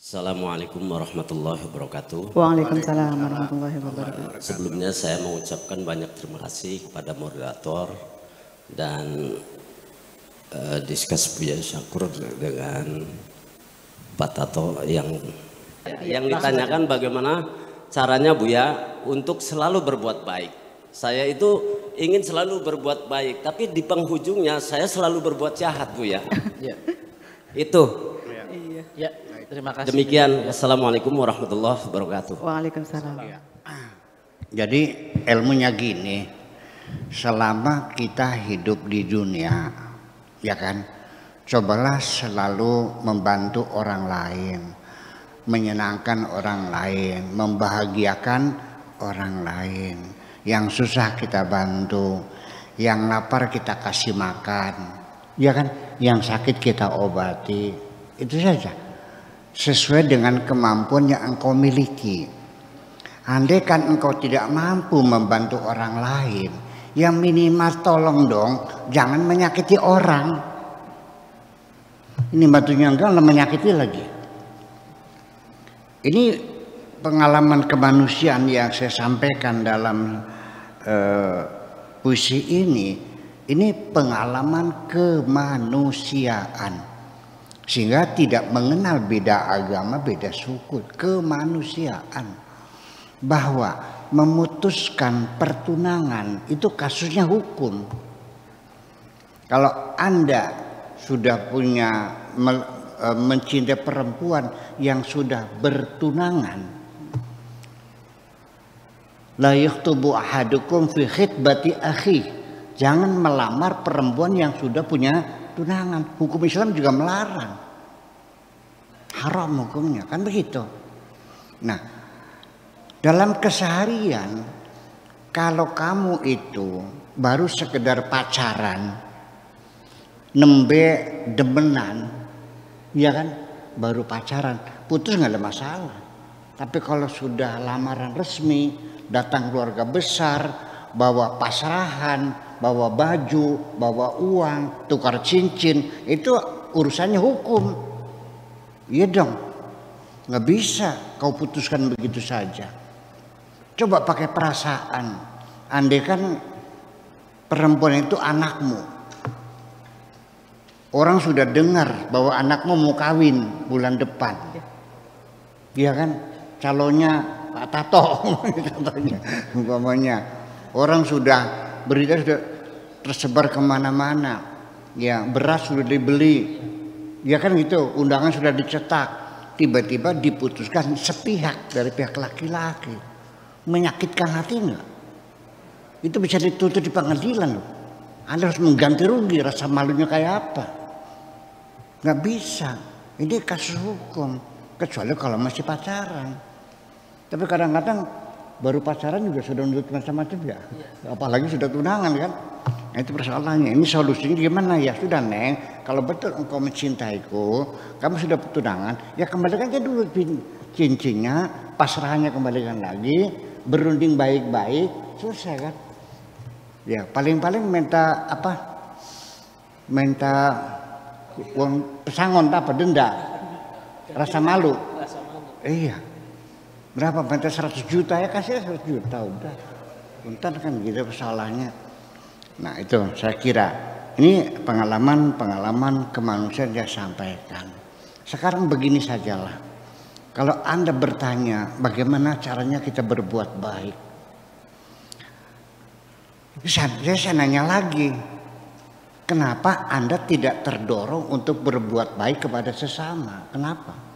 Assalamualaikum warahmatullahi wabarakatuh. Waalaikumsalam warahmatullahi wabarakatuh. Sebelumnya saya mengucapkan banyak terima kasih kepada moderator dan Diskus Buya Syakur dengan Pak Tato yang ditanyakan bagaimana caranya Buya untuk selalu berbuat baik. Saya itu ingin selalu berbuat baik, tapi di penghujungnya saya selalu berbuat jahat, Buya. Itu. Ya, terima kasih. Demikian. Assalamualaikum warahmatullahi wabarakatuh. Waalaikumsalam. Jadi ilmunya gini, selama kita hidup di dunia, ya kan, cobalah selalu membantu orang lain, menyenangkan orang lain, membahagiakan orang lain. Yang susah kita bantu, yang lapar kita kasih makan, ya kan, yang sakit kita obati. Itu saja, sesuai dengan kemampuan yang engkau miliki. Andai kan engkau tidak mampu membantu orang lain, yang minimal tolong dong, jangan menyakiti orang. Ini batunya enggak menyakiti lagi. Ini pengalaman kemanusiaan yang saya sampaikan dalam puisi ini pengalaman kemanusiaan. Sehingga tidak mengenal beda agama, beda suku, kemanusiaan. Bahwa memutuskan pertunangan itu kasusnya hukum. Kalau Anda sudah punya mencintai perempuan yang sudah bertunangan, la yakhtubu ahadukum fi khitbati akhi. Jangan melamar perempuan yang sudah punya tunangan. Hukum Islam juga melarang. Haram hukumnya, kan begitu. Nah, dalam keseharian, kalau kamu itu baru sekedar pacaran, nembe demenan, ya kan, baru pacaran, putus nggak ada masalah. Tapi kalau sudah lamaran resmi, datang keluarga besar, bawa pasrahan, bawa baju, bawa uang, tukar cincin, itu urusannya hukum. Iya dong, nggak bisa kau putuskan begitu saja. Coba pakai perasaan. Andai kan perempuan itu anakmu, orang sudah dengar bahwa anakmu mau kawin bulan depan, iya kan, calonnya Pak Tato, contohnya, umpamanya. Orang sudah berita sudah tersebar kemana-mana, ya beras sudah dibeli, ya kan gitu, undangan sudah dicetak, tiba-tiba diputuskan sepihak dari pihak laki-laki, menyakitkan hati enggak? Itu bisa dituntut di pengadilan loh. Anda harus mengganti rugi, rasa malunya kayak apa? Nggak bisa, ini kasus hukum, kecuali kalau masih pacaran. Tapi kadang-kadang baru pacaran juga sudah menuntut macam-macam ya, apalagi sudah tunangan kan. Nah, itu persoalannya. Ini solusinya gimana? Ya sudah Neng, kalau betul engkau mencintaiku, kamu sudah tunangan, ya kembalikan aja dulu cincinnya, pasrahannya kembalikan lagi, berunding baik-baik, selesai kan. Ya paling-paling minta apa? Minta uang pesangon apa, denda, rasa malu. Iya. Berapa? Minta 100 juta ya, kasih 100 juta udah. Bentar kan gitu persoalannya. Nah itu saya kira ini pengalaman kemanusiaan yang saya sampaikan. Sekarang begini sajalah. Kalau Anda bertanya bagaimana caranya kita berbuat baik, saya nanya lagi, kenapa Anda tidak terdorong untuk berbuat baik kepada sesama? Kenapa?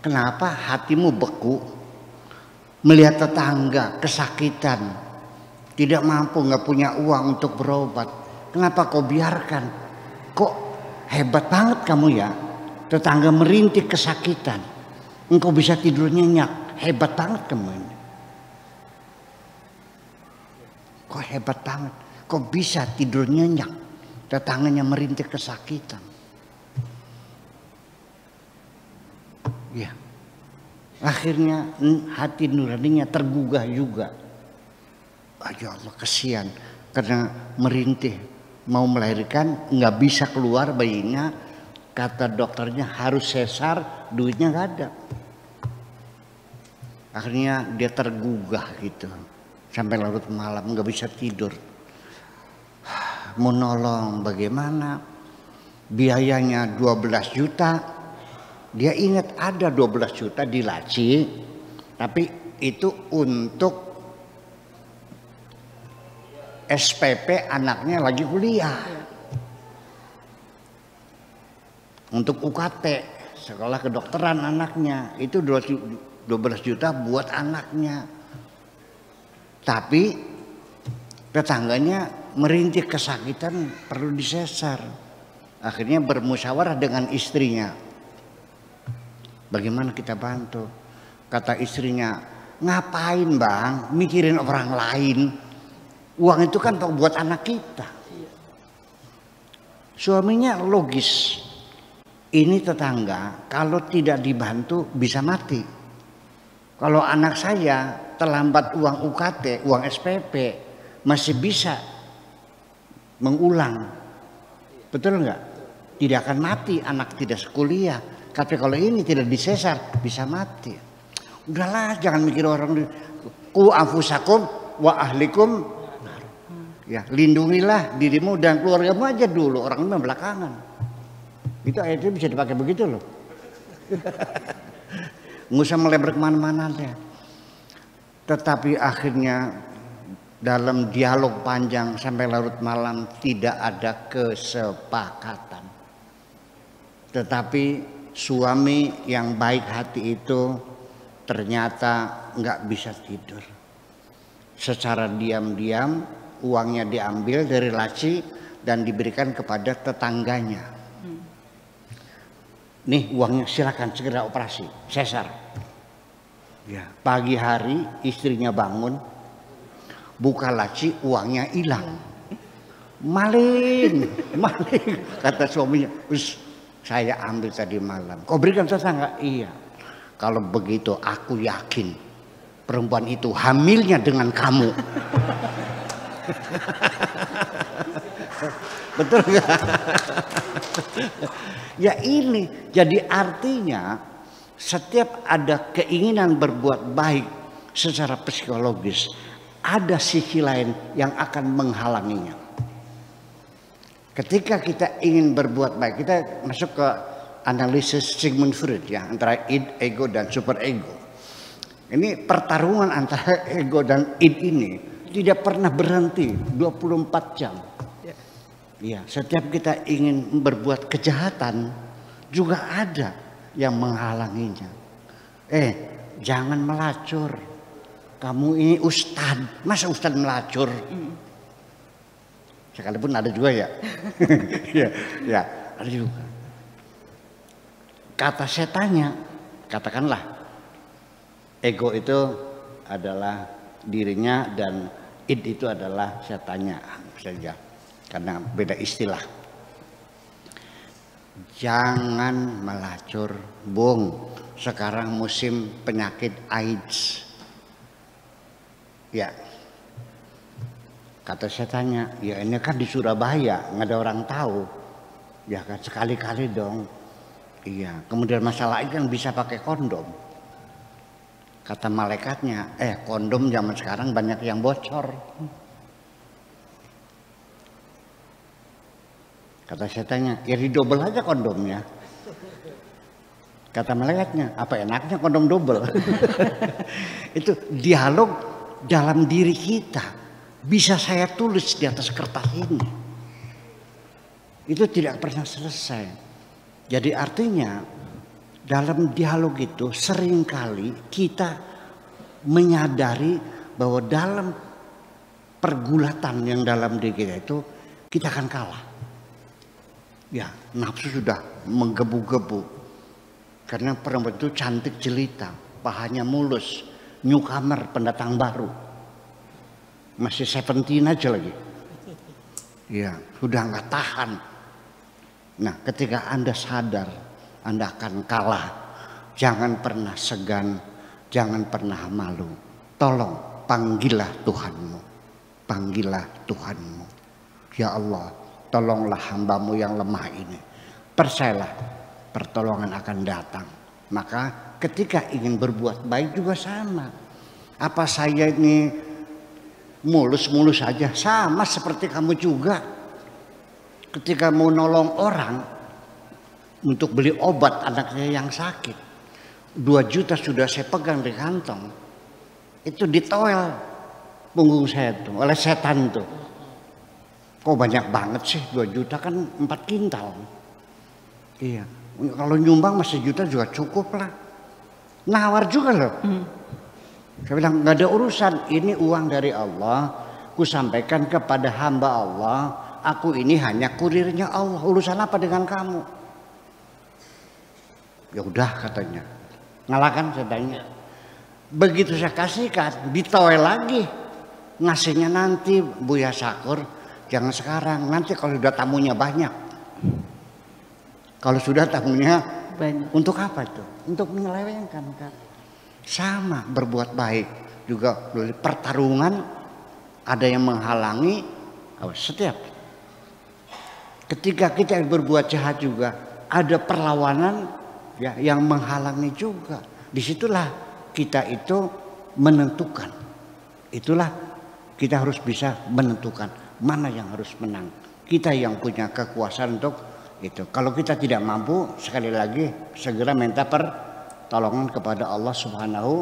Kenapa hatimu beku melihat tetangga kesakitan, tidak mampu, nggak punya uang untuk berobat? Kenapa kau biarkan? Kok hebat banget kamu ya, tetangga merintih kesakitan, engkau bisa tidur nyenyak, hebat banget kamu ini. Kok hebat banget, kok bisa tidur nyenyak, tetangganya merintih kesakitan. Ya, akhirnya hati nuraninya tergugah juga. Ya Allah, kesian karena merintih mau melahirkan, nggak bisa keluar bayinya, Kata dokternya harus sesar, duitnya nggak ada. Akhirnya dia tergugah gitu. Sampai larut malam nggak bisa tidur. Mau nolong bagaimana? Biayanya 12 juta. Dia ingat ada 12 juta di laci, tapi itu untuk SPP anaknya lagi kuliah. Untuk UKT, sekolah kedokteran anaknya, itu 12 juta buat anaknya. Tapi tetangganya merintih kesakitan perlu disesar. Akhirnya bermusyawarah dengan istrinya. Bagaimana kita bantu? Kata istrinya, ngapain bang mikirin orang lain? Uang itu kan buat anak kita. Suaminya logis. Ini tetangga kalau tidak dibantu bisa mati. Kalau anak saya terlambat uang UKT, uang SPP masih bisa mengulang. Betul nggak? Tidak akan mati anak tidak sekuliah. Tapi kalau ini tidak disesar bisa mati. Udahlah jangan mikir orang. Ku anfusakum wa ahlikum. Ya, lindungilah dirimu dan keluargamu aja dulu, orang lain belakangan. Itu ayatnya bisa dipakai begitu loh. Nggak usah melebar kemana-mana deh. Tetapi akhirnya dalam dialog panjang sampai larut malam tidak ada kesepakatan. Tetapi suami yang baik hati itu ternyata nggak bisa tidur. Secara diam-diam uangnya diambil dari laci dan diberikan kepada tetangganya. Nih uangnya silakan segera operasi, sesar. Ya, pagi hari istrinya bangun, buka laci uangnya hilang. Maling, maling, kata suaminya. Saya ambil tadi malam. Kau berikan tetangga? Iya. Kalau begitu aku yakin perempuan itu hamilnya dengan kamu. Betul nggak? Ya ini jadi artinya setiap ada keinginan berbuat baik secara psikologis ada sisi lain yang akan menghalanginya. Ketika kita ingin berbuat baik, kita masuk ke analisis Sigmund Freud ya, antara id, ego dan super ego. Ini pertarungan antara ego dan id ini tidak pernah berhenti 24 jam. Ya, setiap kita ingin berbuat kejahatan juga ada yang menghalanginya. Jangan melacur. Kamu ini ustad, masa ustad melacur? Sekalipun ada juga ya. ya, ada juga. Kata setannya, katakanlah ego itu adalah dirinya dan id itu adalah setannya saja. Karena beda istilah. Jangan melacur, Bung. Sekarang musim penyakit AIDS. Ya. Kata saya tanya, ya ini kan di Surabaya, nggak ada orang tahu. Ya kan sekali-kali dong. Iya. Kemudian masalah ini kan bisa pakai kondom. Kata malaikatnya, kondom zaman sekarang banyak yang bocor. Kata setannya, ya didobel aja kondomnya. Kata malaikatnya, apa enaknya kondom double? Itu dialog dalam diri kita. Bisa saya tulis di atas kertas ini. Itu tidak pernah selesai. Jadi artinya dalam dialog itu seringkali kita menyadari bahwa dalam pergulatan yang dalam diri kita itu kita akan kalah. Ya, nafsu sudah menggebu-gebu. Karena perempuan itu cantik jelita, pahanya mulus, newcomer, pendatang baru. Masih 17 aja lagi. Ya, sudah nggak tahan. Nah, ketika Anda sadar, Anda akan kalah. Jangan pernah segan, jangan pernah malu. Tolong, panggillah Tuhanmu. Panggillah Tuhanmu. Ya Allah, tolonglah hambamu yang lemah ini. percayalah pertolongan akan datang. Maka ketika ingin berbuat baik juga sama. Apa saya ini mulus-mulus saja? Sama seperti kamu juga. Ketika mau nolong orang untuk beli obat anaknya yang sakit, 2 juta sudah saya pegang di kantong. Itu ditoel punggung saya tuh oleh setan tuh. Kok banyak banget sih, 2 juta kan 4 kintal. Iya, kalau nyumbang masih 1 juta juga cukup lah. Nawar juga loh. Saya bilang nggak ada urusan, ini uang dari Allah, ku sampaikan kepada hamba Allah, aku ini hanya kurirnya Allah, urusan apa dengan kamu? Ya udah katanya, ngalahkan saya tanya. Begitu saya kasihkan, ditoel lagi, ngasihnya nanti Buya Syakur, jangan sekarang, nanti kalau sudah tamunya banyak. Kalau sudah tamunya Banyak. untuk apa itu? Untuk menyelewengkan kan? Sama berbuat baik juga pertarungan, ada yang menghalangi. Setiap ketika kita berbuat jahat juga ada perlawanan ya, yang menghalangi juga. Disitulah kita itu menentukan. Itulah kita harus bisa menentukan mana yang harus menang. Kita yang punya kekuasaan untuk itu. Kalau kita tidak mampu, sekali lagi segera minta pertolongan kepada Allah Subhanahu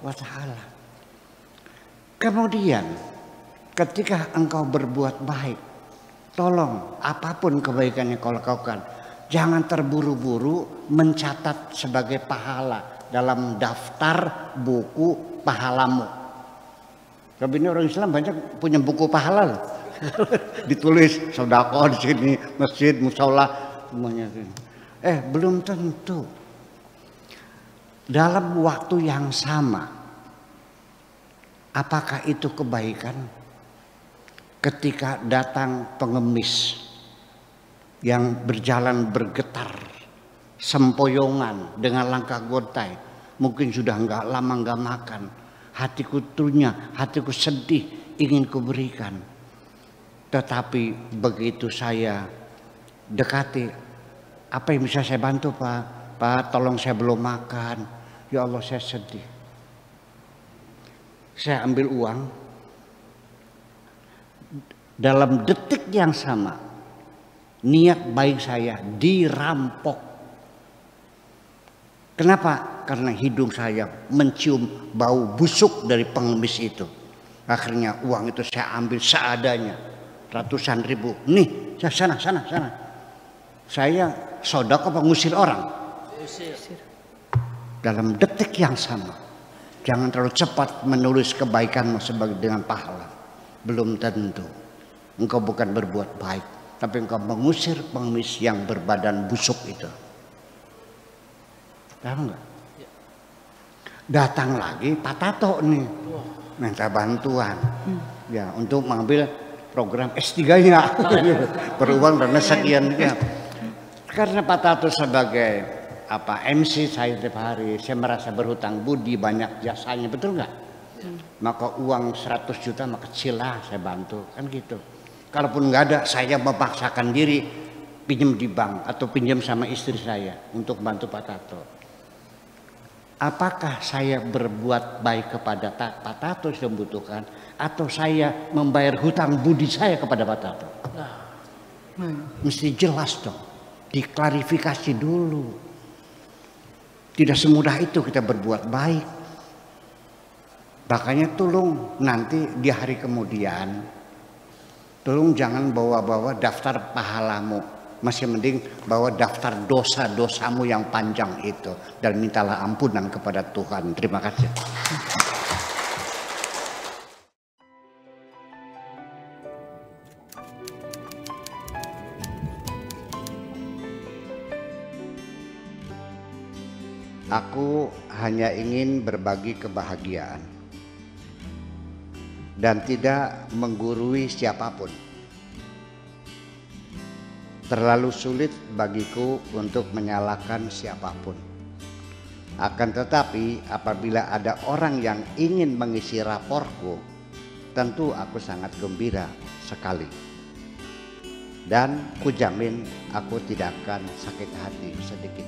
wa Ta'ala. Kemudian ketika engkau berbuat baik, tolong apapun kebaikan yang kau lakukan, jangan terburu-buru mencatat sebagai pahala dalam daftar buku pahalamu. Tapi ini orang Islam banyak punya buku pahala loh. Ditulis sedekah di sini, masjid, musola, semuanya. Belum tentu. Dalam waktu yang sama, apakah itu kebaikan? Ketika datang pengemis yang berjalan bergetar, sempoyongan dengan langkah gontai, mungkin sudah nggak lama nggak makan, hatiku tunya, hatiku sedih, ingin kuberikan. Tetapi begitu saya dekati, apa yang bisa saya bantu Pak? Pak, tolong saya belum makan. Ya Allah, saya sedih. Saya ambil uang. Dalam detik yang sama, niat baik saya dirampok. Kenapa? Karena hidung saya mencium bau busuk dari pengemis itu. Akhirnya uang itu saya ambil seadanya. Ratusan ribu. Nih, sana. Saya sodako pengusir orang. Dalam detik yang sama. Jangan terlalu cepat menulis kebaikanmu sebagai dengan pahala. Belum tentu. Engkau bukan berbuat baik, tapi engkau mengusir pengemis yang berbadan busuk itu. Tahu nggak? Datang lagi Pak Tato nih, minta bantuan. Ya, untuk mengambil program S3-nya beruang dana sekian ya. Karena Pak Tato sebagai MC saya tiap hari, saya merasa berhutang budi, banyak jasanya, betul nggak? Maka uang 100 juta maka kecil lah saya bantu, kan gitu. Kalaupun nggak ada, saya memaksakan diri pinjam di bank atau pinjam sama istri saya untuk bantu Pak Tato. Apakah saya berbuat baik kepada Pak Tato yang membutuhkan, atau saya membayar hutang budi saya kepada Pak Tato? Mesti jelas dong, diklarifikasi dulu. Tidak semudah itu kita berbuat baik. Makanya tolong nanti di hari kemudian, tolong jangan bawa-bawa daftar pahalamu. Masih mending bawa daftar dosa-dosamu yang panjang itu, dan mintalah ampunan kepada Tuhan. Terima kasih. Aku hanya ingin berbagi kebahagiaan dan tidak menggurui siapapun. Terlalu sulit bagiku untuk menyalahkan siapapun. Akan tetapi apabila ada orang yang ingin mengisi raportku, tentu aku sangat gembira sekali. dan kujamin aku tidak akan sakit hati sedikit.